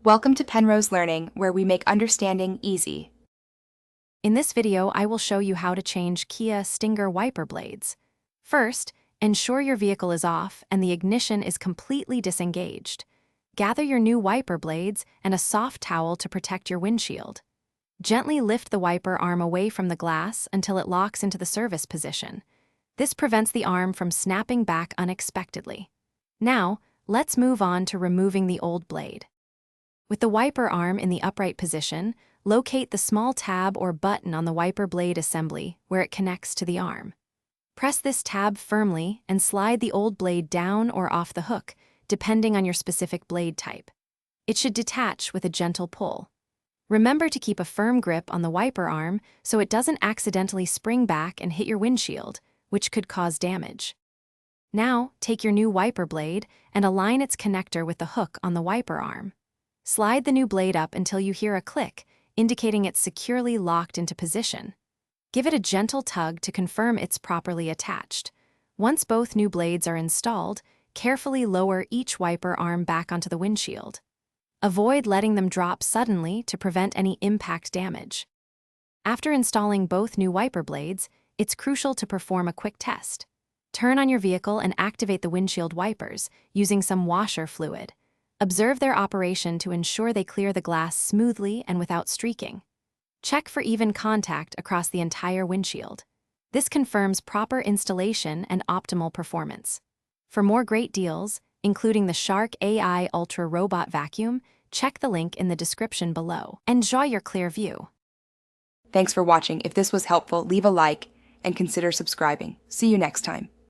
Welcome to Penrose Learning, where we make understanding easy. In this video, I will show you how to change Kia Stinger wiper blades. First, ensure your vehicle is off and the ignition is completely disengaged. Gather your new wiper blades and a soft towel to protect your windshield. Gently lift the wiper arm away from the glass until it locks into the service position. This prevents the arm from snapping back unexpectedly. Now, let's move on to removing the old blade. With the wiper arm in the upright position, locate the small tab or button on the wiper blade assembly where it connects to the arm. Press this tab firmly and slide the old blade down or off the hook, depending on your specific blade type. It should detach with a gentle pull. Remember to keep a firm grip on the wiper arm so it doesn't accidentally spring back and hit your windshield, which could cause damage. Now, take your new wiper blade and align its connector with the hook on the wiper arm. Slide the new blade up until you hear a click, indicating it's securely locked into position. Give it a gentle tug to confirm it's properly attached. Once both new blades are installed, carefully lower each wiper arm back onto the windshield. Avoid letting them drop suddenly to prevent any impact damage. After installing both new wiper blades, it's crucial to perform a quick test. Turn on your vehicle and activate the windshield wipers using some washer fluid. Observe their operation to ensure they clear the glass smoothly and without streaking. Check for even contact across the entire windshield. This confirms proper installation and optimal performance. For more great deals, including the Shark AI Ultra Robot Vacuum, check the link in the description below. Enjoy your clear view. Thanks for watching. If this was helpful, leave a like and consider subscribing. See you next time.